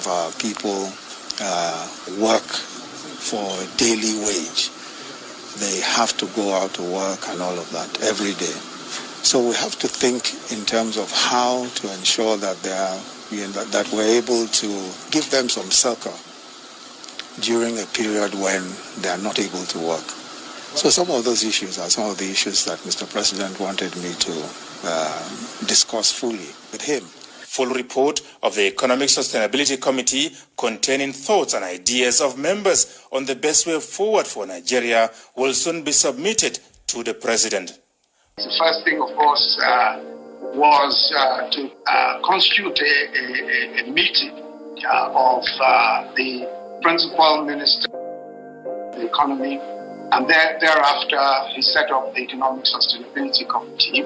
of our people work for a daily wage. They have to go out to work and all of that every day. So we have to think in terms of how to ensure that that we're able to give them some succor during a period when they are not able to work. So some of those issues are some of the issues that Mr. President wanted me to discuss fully with him. Full report of the Economic Sustainability Committee containing thoughts and ideas of members on the best way forward for Nigeria will soon be submitted to the President. The first thing, of course, was to constitute a meeting of the principal minister of the economy, and thereafter he set up the Economic Sustainability Committee,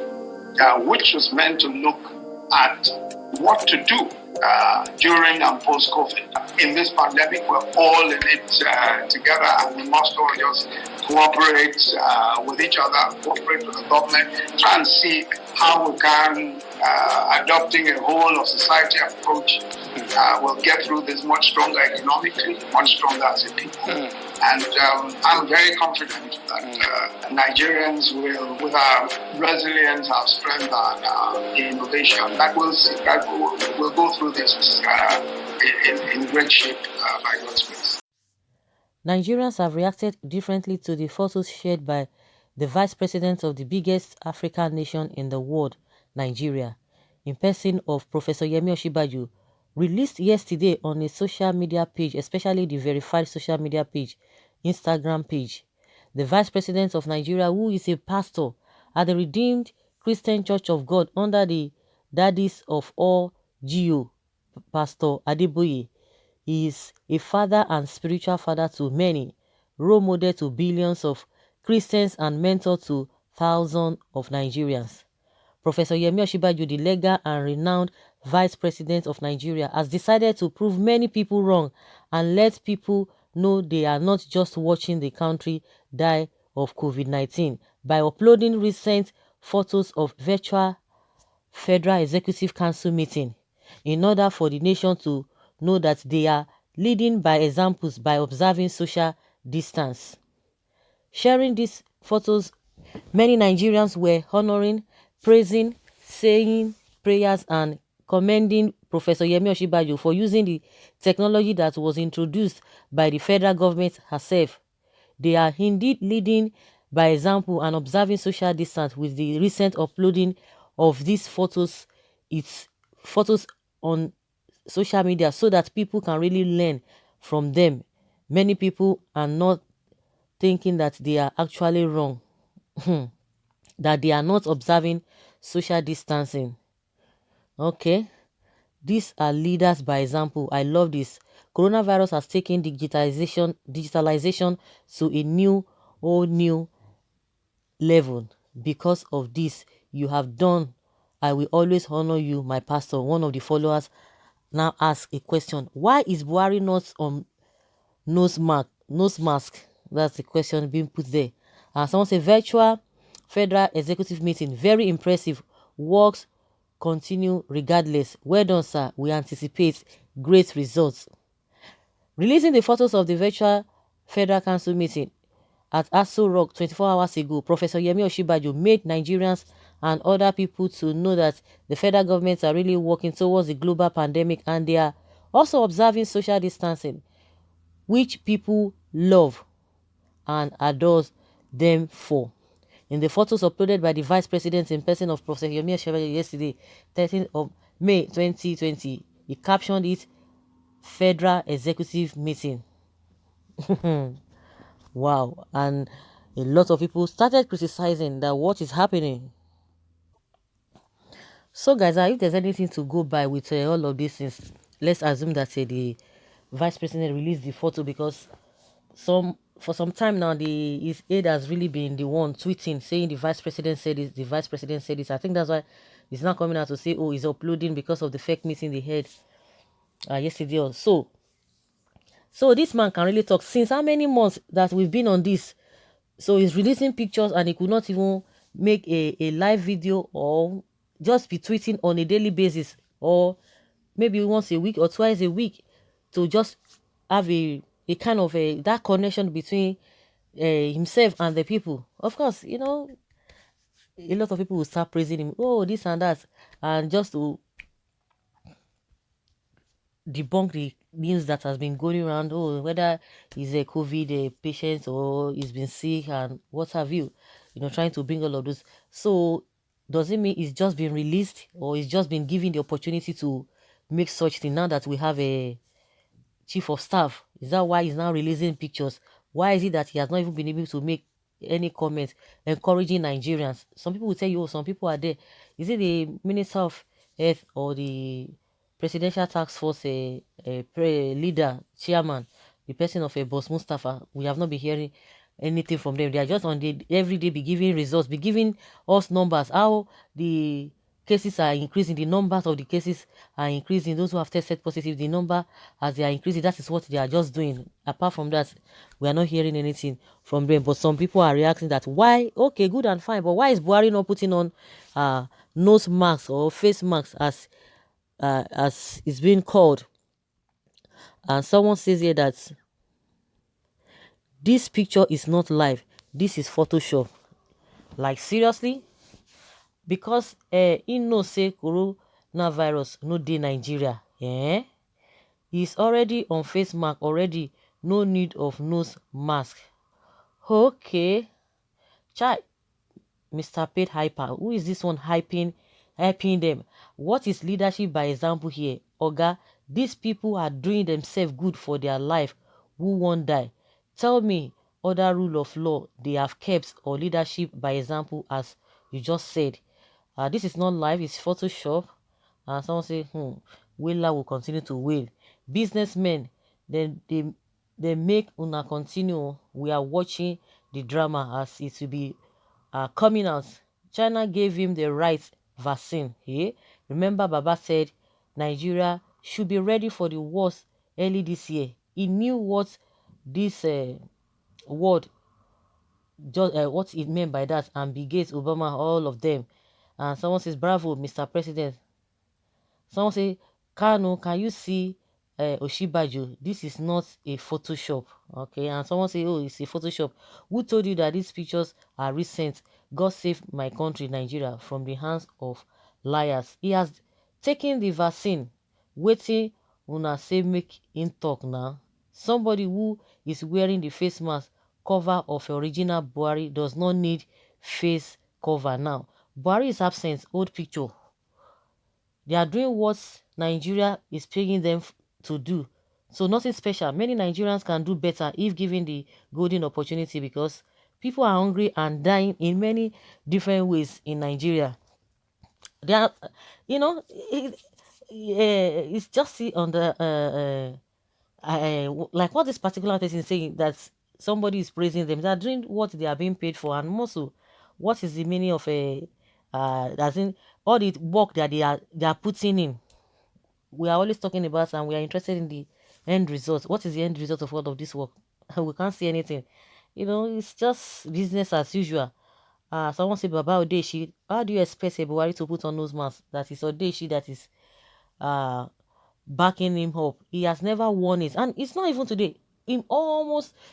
which was meant to look at what to do during and post-COVID. In this pandemic, we're all in it together, and we must all just cooperate with each other, cooperate with the government, try and see how we can, adopting a whole of society approach, will get through this much stronger economically, much stronger as a people. And I'm very confident that Nigerians will, with our resilience, our strength, and our innovation, that we'll go through this in great shape by God's grace. Nigerians have reacted differently to the photos shared by the vice president of the biggest African nation in the world, Nigeria, in person of Professor Yemi Osinbajo, released yesterday on a social media page, especially the verified social media page, Instagram page. The vice president of Nigeria, who is a pastor at the Redeemed Christian Church of God under the Daddies of All GO, Pastor Adeboye, is a father and spiritual father to many, role model to billions of Christians and mentor to thousands of Nigerians. Professor Yemi Osinbajo, the legal and renowned vice president of Nigeria, has decided to prove many people wrong and let people know they are not just watching the country die of COVID-19 by uploading recent photos of virtual Federal Executive Council meeting in order for the nation to know that they are leading by examples by observing social distance. Sharing these photos, many Nigerians were honoring, praising, saying prayers and commending Professor Yemi Osinbajo for using the technology that was introduced by the federal government herself. They are indeed leading by example and observing social distance with the recent uploading of these photos. It's photos on social media so that people can really learn from them. Many people are not thinking that they are actually wrong, that they are not observing social distancing. Okay, these are leaders by example. I love this. Coronavirus has taken digitalization to a whole new level. Because of this, you have done. I will always honor you, my pastor. One of the followers now ask a question: why is Buhari not on nose mask? That's the question being put there. Someone say virtual federal executive meeting, very impressive. Works continue regardless. Well done, sir. We anticipate great results. Releasing the photos of the virtual Federal Council meeting at Aso Rock 24 hours ago, Professor Yemi Osinbajo made Nigerians and other people to know that the federal governments are really working towards the global pandemic and they are also observing social distancing, which people love and adore them for. In the photos uploaded by the Vice President in person of Professor Yemi Osinbajo yesterday, 13th of May 2020, he captioned it Federal Executive Meeting. Wow. And a lot of people started criticizing that what is happening. So guys, if there's anything to go by with all of these things, let's assume that the Vice President released the photo because for some time now, his aide has really been the one tweeting, saying the Vice President said this, the Vice President said this. I think that's why he's not coming out to say, oh, he's uploading because of the fake meeting they had yesterday or so. So this man can really talk. Since how many months that we've been on this? So he's releasing pictures and he could not even make a live video or just be tweeting on a daily basis or maybe once a week or twice a week. to just have a kind of that connection between himself and the people. Of course, you know, a lot of people will start praising him, oh, this and that, and just to debunk the news that has been going around, oh, whether he's a COVID patient or he's been sick and what have you, trying to bring all of those. So does it mean it's just been released, or it's just been given the opportunity to make such thing now that we have a chief of staff? Is that why he's now releasing pictures? Why is it that he has not even been able to make any comment encouraging Nigerians? Some people will tell you, oh, some people are there. Is it the Minister of Health or the Presidential Task Force leader, chairman, the person of a Boss Mustafa? We have not been hearing anything from them. They are just on the every day be giving results, be giving us numbers, how the cases are increasing, the numbers of the cases are increasing, those who have tested positive, the number as they are increasing, that is what they are just doing. Apart from that, we are not hearing anything from them. But some people are reacting that, why, okay, good and fine, but why is Buhari not putting on nose masks or face masks as it's being called? And someone says here that this picture is not live, this is Photoshop. Like, seriously? Because he know say coronavirus no dey Nigeria, he's already on face mask already, no need of nose mask. Okay, child. Mr. Paid Hyper, who is this one hyping them? What is leadership by example here? Oga, these people are doing themselves good for their life. Who won't die? Tell me other rule of law they have kept, or leadership by example, as you just said. This is not live, it's Photoshop. And someone say, Wailer will continue to wail. Businessmen, they make una continue. We are watching the drama as it will be coming out. China gave him the right vaccine. Remember, Baba said Nigeria should be ready for the worst early this year. He knew what this word, just what it meant by that, and Bill Gates, Obama, all of them. And someone says, bravo, Mr. President. Someone say, Kano, can you see OSINBAJO? This is not a Photoshop. Okay, and someone say, oh, it's a Photoshop. Who told you that these pictures are recent? God save my country, Nigeria, from the hands of liars. He has taken the vaccine. Waiting, una say make him talk now. Somebody who is wearing the face mask cover of original Buhari does not need face cover now. Buhari is absent. Old picture. They are doing what Nigeria is paying them to do. So nothing special. Many Nigerians can do better if given the golden opportunity, because people are hungry and dying in many different ways in Nigeria. They are, it's just on the like what this particular person is saying, that somebody is praising them. They are doing what they are being paid for, and also, what is the meaning of as in all the work that they are putting in? We are always talking about, and we are interested in the end result. What is the end result of all of this work? We can't see anything. It's just business as usual. Someone said, Baba Odeshi, how do you expect a Buhari to put on those masks? That is Odeshi that is backing him up. He has never won it, and it's not even today.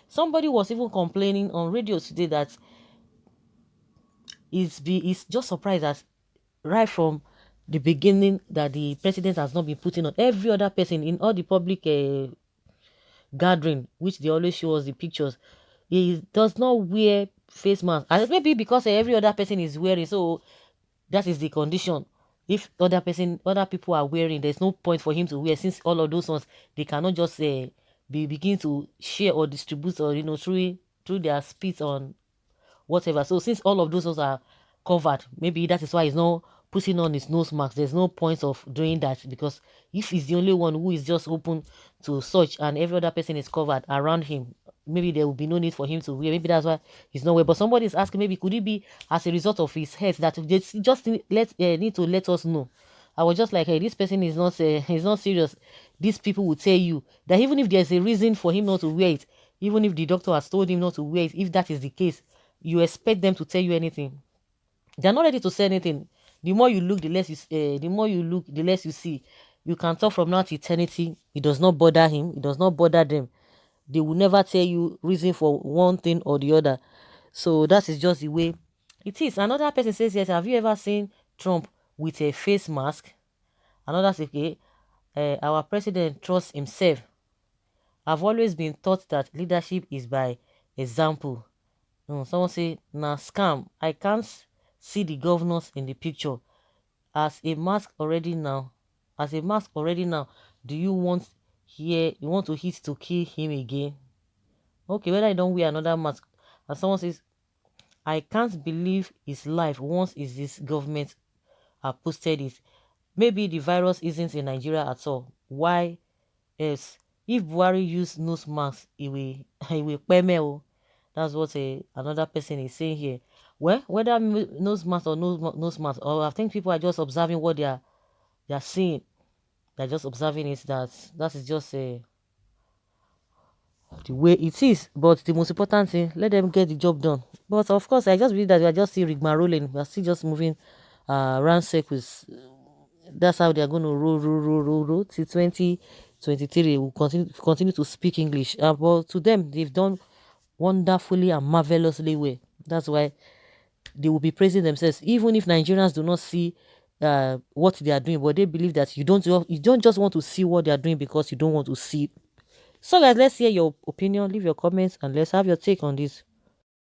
Somebody was even complaining on radio today that he's just surprised that right from the beginning that the president has not been putting on. Every other person in all the public gathering, which they always show us the pictures, he does not wear face mask. And maybe because every other person is wearing, so that is the condition. If other people are wearing, there's no point for him to wear, since all of those ones, they cannot just begin to share or distribute, or through their spit on whatever. So since all of those are covered, maybe that is why he's not putting on his nose mask. There's no point of doing that, because if he's the only one who is just open to such, and every other person is covered around him, maybe there will be no need for him to wear. Maybe that's why he's not wearing. But somebody is asking, maybe could it be as a result of his health, that they just need to let us know. I was just like, hey, this person is not he's not serious. These people will tell you that even if there's a reason for him not to wear it, even if the doctor has told him not to wear it, if that is the case, you expect them to tell you anything? They're not ready to say anything. The more you look, the less you the less you see. You can talk from now to eternity. It does not bother him. It does not bother them. They will never tell you reason for one thing or the other. So that is just the way it is. Another person says, yes, have you ever seen Trump with a face mask? Another says, okay, our president trusts himself. I've always been taught that leadership is by example. Someone say, nah, scam. I can't see the governors in the picture. As a mask already now, do you want to hit to kill him again? Okay, whether I don't wear another mask. And someone says, I can't believe his life once is this government posted it. Maybe the virus isn't in Nigeria at all. Why else? If Buhari use nose mask, he will peme. That's what another person is saying here. Well, whether nose mask or nose mask, or I think people are just observing what they are seeing. They're just observing it. That is just the way it is. But the most important thing, let them get the job done. But of course, I just believe that we are just still rigmaroling. We are still just moving around circles. That's how they are going to roll till 2023. We'll continue to speak English. But to them, they've done wonderfully and marvelously well. That's why they will be praising themselves, even if Nigerians do not see what they are doing, but they believe that you don't just want to see what they are doing because you don't want to see. So guys, let's hear your opinion, leave your comments, and let's have your take on this.